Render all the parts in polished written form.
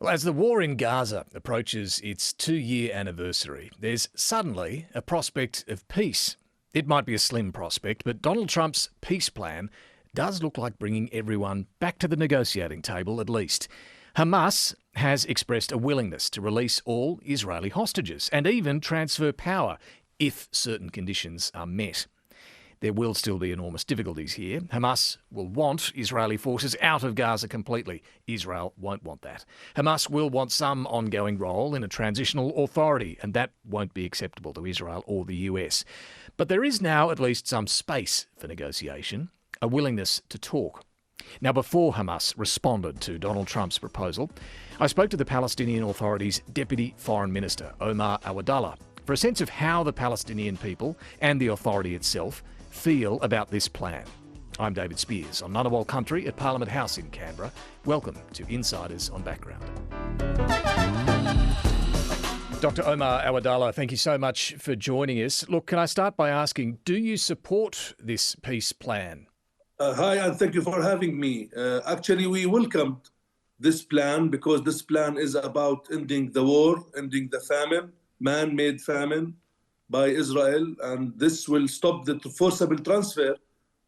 Well, as the war in Gaza approaches its 2-year anniversary, there's suddenly a prospect of peace. It might be a slim prospect, but Donald Trump's peace plan does look like bringing everyone back to the negotiating table at least. Hamas has expressed a willingness to release all Israeli hostages and even transfer power if certain conditions are met. There will still be enormous difficulties here. Hamas will want Israeli forces out of Gaza completely. Israel won't want that. Hamas will want some ongoing role in a transitional authority, and that won't be acceptable to Israel or the US. But there is now at least some space for negotiation, a willingness to talk. Now, before Hamas responded to Donald Trump's proposal, I spoke to the Palestinian Authority's Deputy Foreign Minister, Omar Awadallah, for a sense of how the Palestinian people and the authority itself feel about this plan. I'm David Speers on Ngunnawal Country at Parliament House in Canberra. Welcome to Insiders on Background. Dr. Omar Awadallah, thank you so much for joining us. Look, can I start by asking, do you support this peace plan? Hi, and thank you for having me. Actually, we welcomed this plan because this plan is about ending the war, ending the famine, man-made famine by Israel, and this will stop the forcible transfer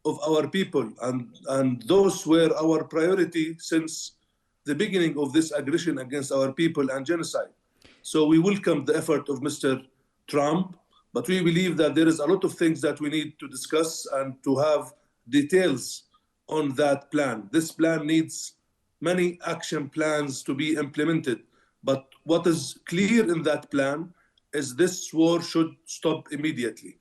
of our people. And those were our priority since the beginning of this aggression against our people and genocide. So we welcome the effort of Mr. Trump, but we believe that there is a lot of things that we need to discuss and to have details on that plan. This plan needs many action plans to be implemented, but what is clear in that plan is this war should stop immediately.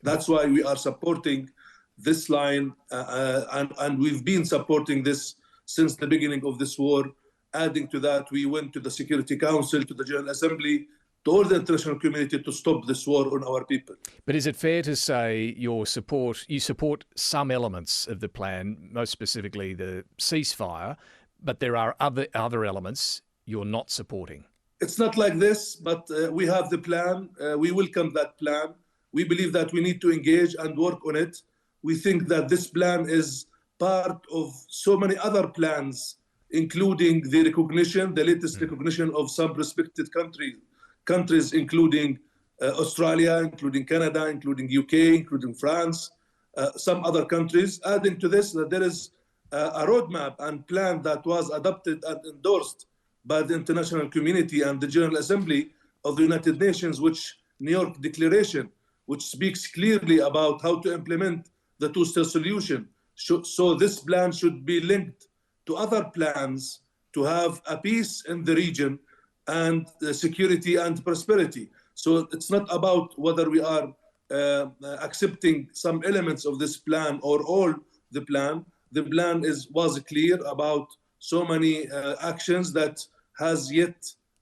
That's why we are supporting this line, and we've been supporting this since the beginning of this war. Adding to that, we went to the Security Council, to the General Assembly, to all the international community to stop this war on our people. But is it fair to say you support some elements of the plan, most specifically the ceasefire, but there are other elements you're not supporting? It's not like this, but we have the plan. We welcome that plan. We believe that we need to engage and work on it. We think that this plan is part of so many other plans, including the latest recognition of some respected countries, including Australia, including Canada, including UK, including France, some other countries. Adding to this, that there is a roadmap and plan that was adopted and endorsed by the international community and the General Assembly of the United Nations, which New York Declaration, which speaks clearly about how to implement the two-state solution. So this plan should be linked to other plans to have a peace in the region and security and prosperity. So it's not about whether we are accepting some elements of this plan or all the plan. The plan was clear about so many actions that has yet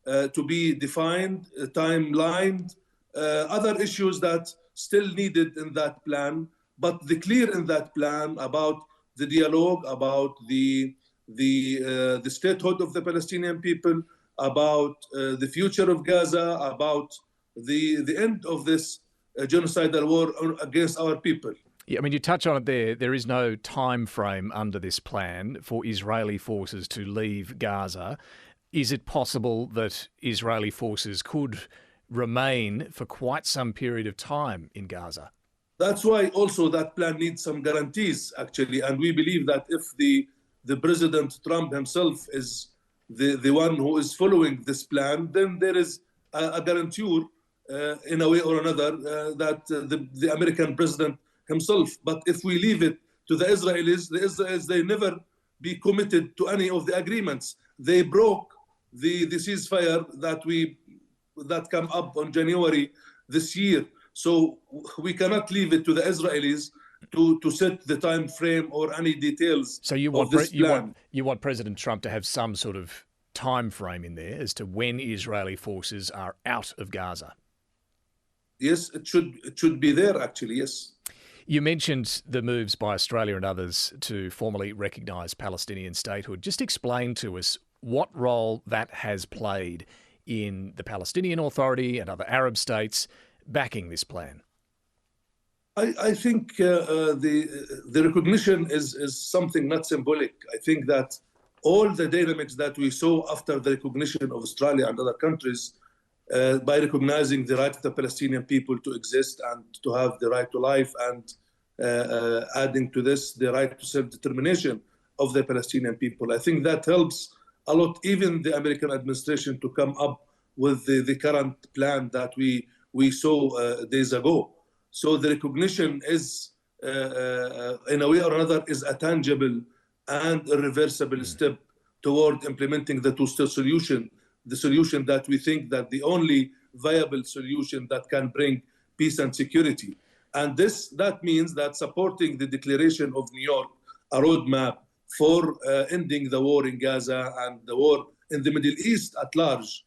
to be defined, timelined, other issues that still needed in that plan. But the clear in that plan about the dialogue, about the statehood of the Palestinian people, about the future of Gaza, about the end of this genocidal war against our people. Yeah, I mean, you touch on it there. There is no time frame under this plan for Israeli forces to leave Gaza. Is it possible that Israeli forces could remain for quite some period of time in Gaza? That's why also that plan needs some guarantees, actually. And we believe that if the President Trump himself is the one who is following this plan, then there is a guarantee in a way or another that the American president himself. But if we leave it to the Israelis, they never be committed to any of the agreements. They broke the ceasefire that came up on January this year. So we cannot leave it to the Israelis to set the time frame or any details. So you want of this plan. You want President Trump to have some sort of time frame in there as to when Israeli forces are out of Gaza? Yes, it should be there, actually, yes. You mentioned the moves by Australia and others to formally recognise Palestinian statehood. Just explain to us what role that has played in the Palestinian Authority and other Arab states backing this plan. I think the recognition is something not symbolic. I think that all the dynamics that we saw after the recognition of Australia and other countries, by recognizing the right of the Palestinian people to exist and to have the right to life, and adding to this the right to self-determination of the Palestinian people. I think that helps a lot, even the American administration, to come up with the current plan that we saw days ago. So the recognition is, in a way or another, is a tangible and irreversible step toward implementing the two-state solution, the solution that we think that the only viable solution that can bring peace and security. And that means that supporting the declaration of New York, a roadmap for ending the war in Gaza and the war in the Middle East at large,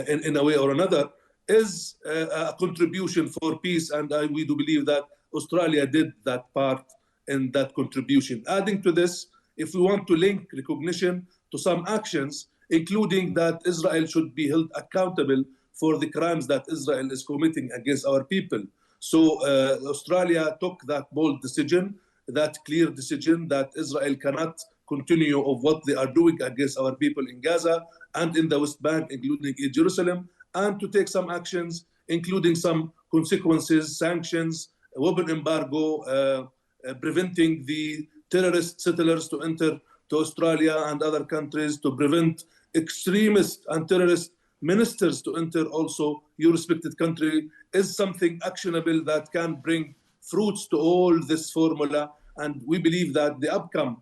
in a way or another, is a contribution for peace. And we do believe that Australia did that part in that contribution. Adding to this, if we want to link recognition to some actions, including that Israel should be held accountable for the crimes that Israel is committing against our people. So Australia took that bold decision, that clear decision that Israel cannot continue of what they are doing against our people in Gaza and in the West Bank, including in Jerusalem, and to take some actions, including some consequences, sanctions, weapon embargo, preventing the terrorist settlers to enter to Australia and other countries, to prevent extremist and terrorist ministers to enter also your respected country, is something actionable that can bring fruits to all this formula. And we believe that the upcoming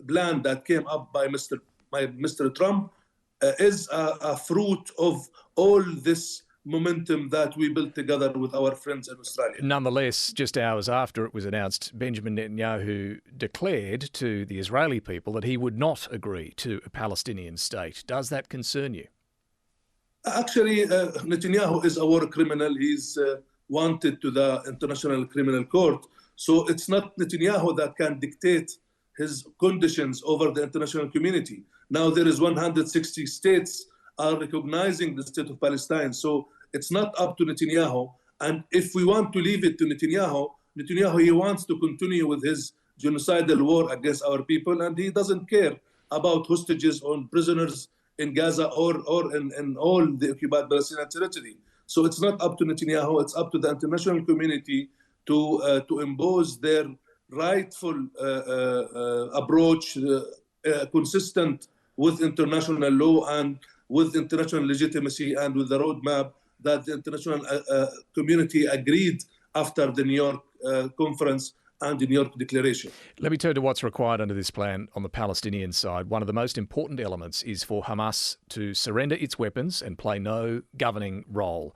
plan that came up by Mr. Trump is a fruit of all this momentum that we built together with our friends in Australia. Nonetheless, just hours after it was announced, Benjamin Netanyahu declared to the Israeli people that he would not agree to a Palestinian state. Does that concern you? Actually, Netanyahu is a war criminal. He's wanted to the International Criminal Court. So it's not Netanyahu that can dictate his conditions over the international community. Now there is 160 states are recognizing the state of Palestine. So it's not up to Netanyahu. And if we want to leave it to Netanyahu, he wants to continue with his genocidal war against our people, and he doesn't care about hostages or prisoners in Gaza or in all the occupied Palestinian territory. So it's not up to Netanyahu, it's up to the international community to impose their rightful approach, consistent with international law and with international legitimacy and with the roadmap that the international community agreed after the New York conference and the New York Declaration. Let me turn to what's required under this plan on the Palestinian side. One of the most important elements is for Hamas to surrender its weapons and play no governing role.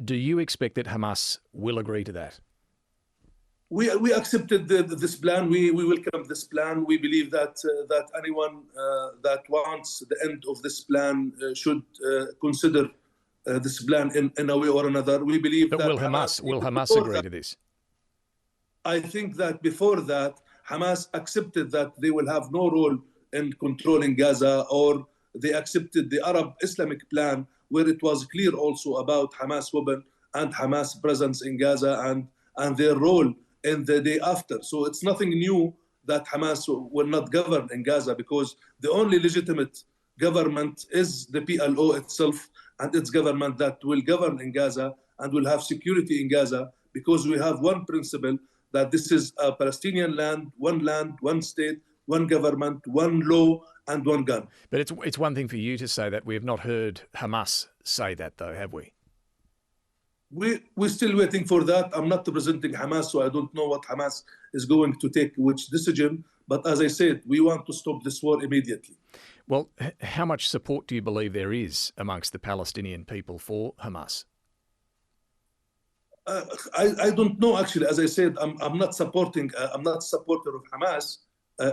Do you expect that Hamas will agree to that? We accepted this plan. We welcome this plan. We believe that anyone that wants the end of this plan should consider this plan in a way or another. We believe but that will Hamas agree to this? I think that before that, Hamas accepted that they will have no role in controlling Gaza, or they accepted the Arab Islamic plan, where it was clear also about Hamas weapon and Hamas presence in Gaza and their role in the day after. So it's nothing new that Hamas will not govern in Gaza, because the only legitimate government is the PLO itself and its government that will govern in Gaza and will have security in Gaza, because we have one principle, that this is a Palestinian land, one state, one government, one law, and one gun. But it's one thing for you to say that. We have not heard Hamas say that, though, have we? We're still waiting for that. I'm not representing Hamas, so I don't know what Hamas is going to take, which decision. But as I said, we want to stop this war immediately. Well, how much support do you believe there is amongst the Palestinian people for Hamas? I don't know, actually. As I said, I'm not supporter of Hamas.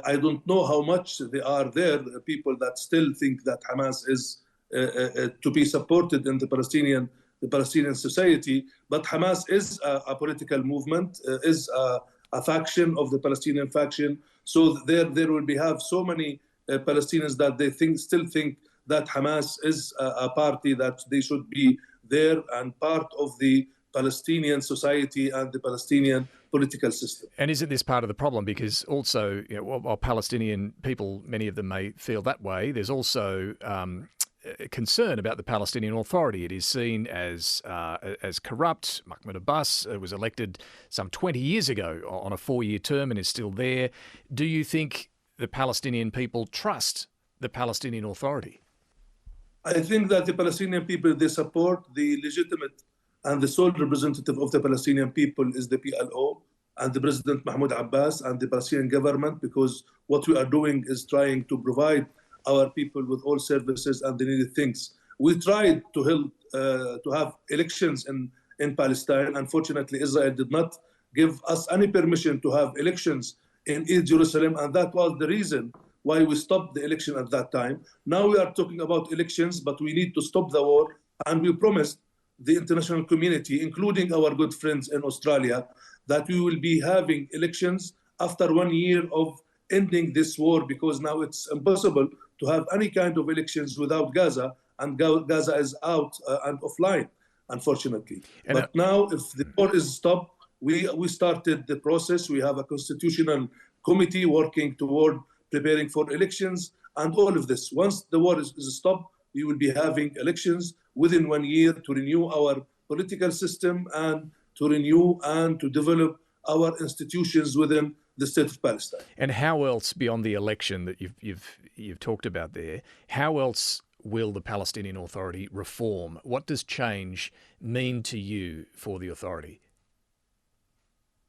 I don't know how much they are there, people that still think that Hamas is to be supported in the Palestinian society. But Hamas is a political movement, is a faction of the Palestinian faction. So there will have so many Palestinians that they still think that Hamas is a party that they should be there and part of the Palestinian society and the Palestinian political system. And isn't this part of the problem? Because also, while Palestinian people, many of them may feel that way, there's also concern about the Palestinian Authority. It is seen as corrupt. Mahmoud Abbas was elected some 20 years ago on a 4-year term and is still there. Do you think the Palestinian people trust the Palestinian Authority? I think that the Palestinian people, they support the legitimate and the sole representative of the Palestinian people is the PLO and the President Mahmoud Abbas and the Palestinian government, because what we are doing is trying to provide our people with all services and the needed things. We tried to help to have elections in Palestine. Unfortunately, Israel did not give us any permission to have elections in East Jerusalem, and that was the reason why we stopped the election at that time. Now we are talking about elections, but we need to stop the war, and we promised the international community, including our good friends in Australia, that we will be having elections after 1 year of ending this war, because now it's impossible to have any kind of elections without Gaza, and Gaza is out and offline, unfortunately. But now, if the war is stopped, we started the process. We have a constitutional committee working toward preparing for elections and all of this. Once the war is stopped, we will be having elections within 1 year to renew our political system and to renew and to develop our institutions within the state of Palestine. And how else, beyond the election that you've talked about there, how else will the Palestinian Authority reform? What does change mean to you for the authority?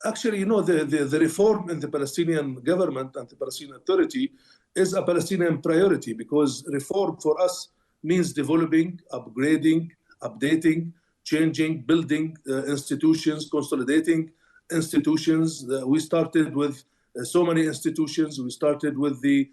Actually, the reform in the Palestinian government and the Palestinian Authority is a Palestinian priority, because reform for us means developing, upgrading, updating, changing, building institutions, consolidating institutions. We started with so many institutions. We started with the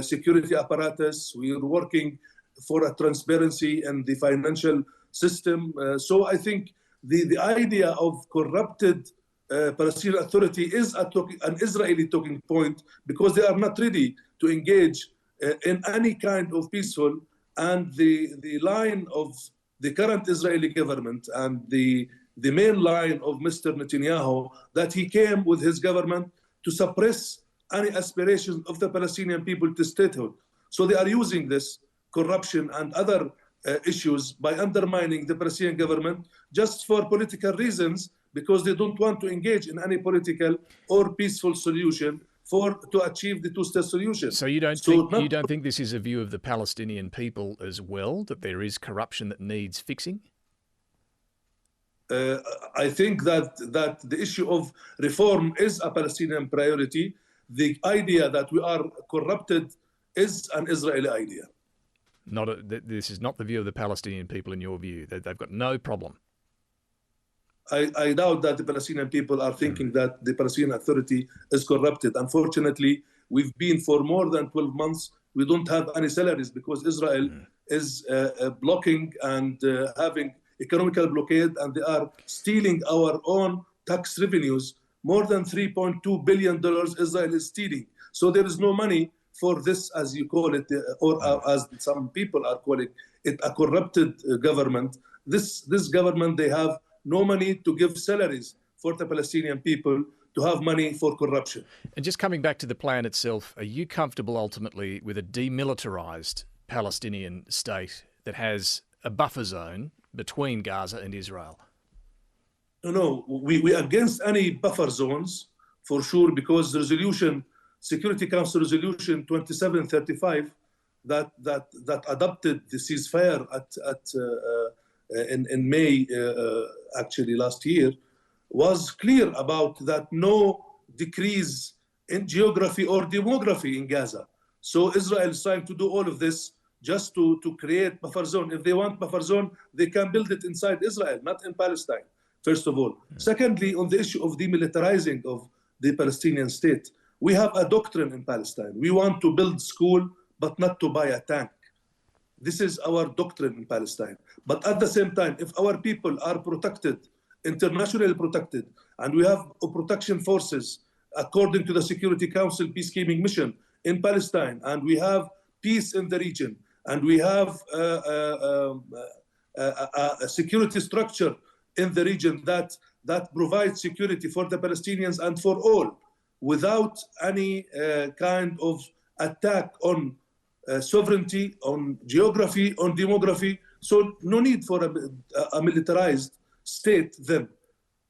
security apparatus. We are working for a transparency in the financial system. So I think the idea of corrupted Palestinian Authority is an Israeli talking point, because they are not ready to engage in any kind of peaceful. And the line of the current Israeli government and the main line of Mr. Netanyahu, that he came with his government to suppress any aspirations of the Palestinian people to statehood. So they are using this corruption and other issues by undermining the Palestinian government just for political reasons, because they don't want to engage in any political or peaceful solution to achieve the two-state solution. So you don't think this is a view of the Palestinian people as well, that there is corruption that needs fixing? I think that the issue of reform is a Palestinian priority. The idea that we are corrupted is an Israeli idea. This is not the view of the Palestinian people in your view. They've got no problem. I doubt that the Palestinian people are thinking that the Palestinian Authority is corrupted. Unfortunately, we've been for more than 12 months. We don't have any salaries because Israel is blocking and having economical blockade, and they are stealing our own tax revenues. More than $3.2 billion Israel is stealing. So there is no money for this, as you call it, or as some people are calling it, a corrupted government. This government, they have no money to give salaries for the Palestinian people, to have money for corruption. And just coming back to the plan itself, are you comfortable ultimately with a demilitarized Palestinian state that has a buffer zone between Gaza and Israel? No, we are against any buffer zones, for sure, because the Security Council Resolution 2735 that adopted the ceasefire in May, actually last year, was clear about that no decrease in geography or demography in Gaza. So Israel is trying to do all of this just to create buffer zone. If they want buffer zone, they can build it inside Israel, not in Palestine, first of all. Secondly, on the issue of demilitarizing of the Palestinian state, we have a doctrine in Palestine. We want to build school, but not to buy a tank. This is our doctrine in Palestine. But at the same time, if our people are protected, internationally protected, and we have protection forces according to the Security Council peacekeeping mission in Palestine, and we have peace in the region, and we have a security structure in the region that provides security for the Palestinians and for all, without any kind of attack on sovereignty, on geography, on demography. So no need for a militarized state then.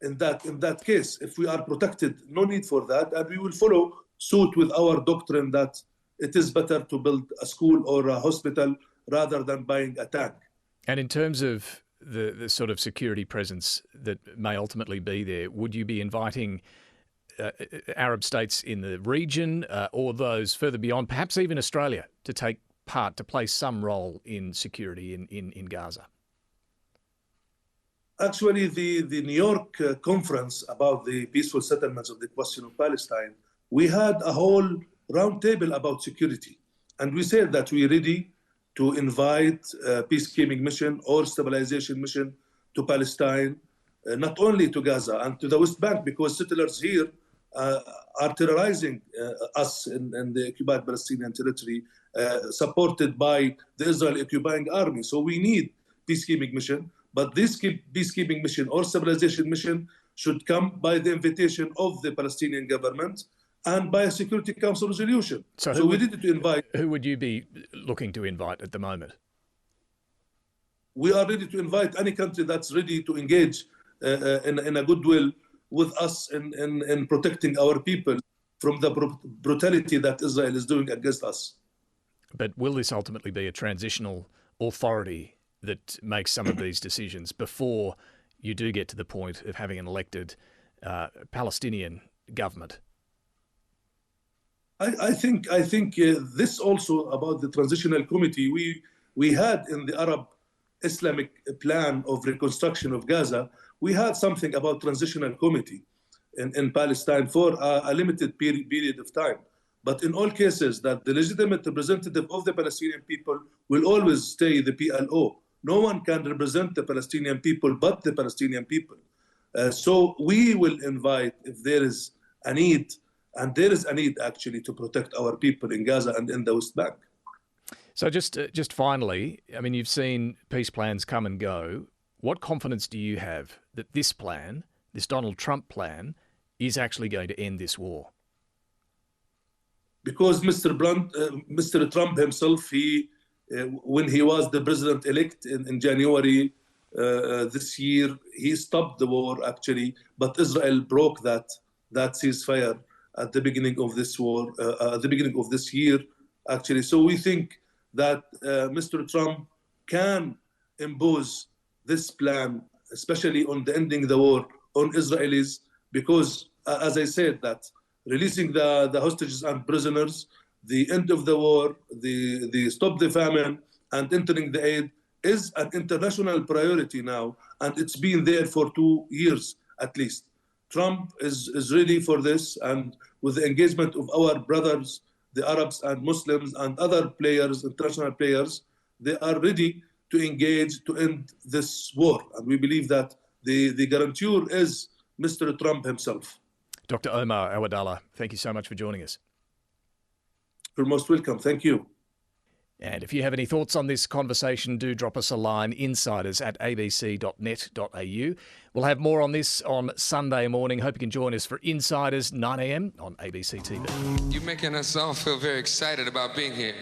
In that case, if we are protected, no need for that, and we will follow suit with our doctrine that it is better to build a school or a hospital rather than buying a tank. And in terms of the sort of security presence that may ultimately be there, would you be inviting Arab states in the region or those further beyond, perhaps even Australia, to take part, to play some role in security in Gaza? Actually, the New York conference about the peaceful settlements of the question of Palestine, we had a whole roundtable about security. And we said that we're ready to invite a peacekeeping mission or stabilization mission to Palestine, not only to Gaza and to the West Bank, because settlers here are terrorizing us in the occupied Palestinian territory, supported by the Israeli occupying army. So we need peacekeeping mission. But this peacekeeping mission or stabilization mission should come by the invitation of the Palestinian government and by a Security Council resolution. So we needed to invite. Who would you be looking to invite at the moment? We are ready to invite any country that's ready to engage in a goodwill with us in protecting our people from the brutality that Israel is doing against us. But will this ultimately be a transitional authority that makes some of these decisions before you do get to the point of having an elected Palestinian government? I think this also about the transitional committee. We had in the Arab Islamic plan of reconstruction of Gaza, we had something about transitional committee in Palestine for a limited period of time. But in all cases, that the legitimate representative of the Palestinian people will always stay the PLO. No one can represent the Palestinian people but the Palestinian people. So we will invite if there is a need, and there is a need actually to protect our people in Gaza and in the West Bank. So just finally, I mean, you've seen peace plans come and go. What confidence do you have that this plan, this Donald Trump plan, is actually going to end this war? Because Mr. Trump himself, when he was the president-elect in January this year, he stopped the war actually, but Israel broke that ceasefire at the beginning of this war, at the beginning of this year actually. So we think that Mr. Trump can impose this plan, especially on the ending the war on Israelis, because as I said, that releasing the hostages and prisoners, the end of the war, the stop the famine, and entering the aid is an international priority now, and it's been there for 2 years at least. Trump is ready for this, and with the engagement of our brothers, the Arabs and Muslims and other players, international players, they are ready to engage to end this war. And we believe that the guarantor is Mr. Trump himself. Dr. Omar Awadallah, thank you so much for joining us. You're most welcome. Thank you. And if you have any thoughts on this conversation, do drop us a line, insiders@abc.net.au. We'll have more on this on Sunday morning. Hope you can join us for Insiders, 9 a.m. on ABC TV. You're making us all feel very excited about being here.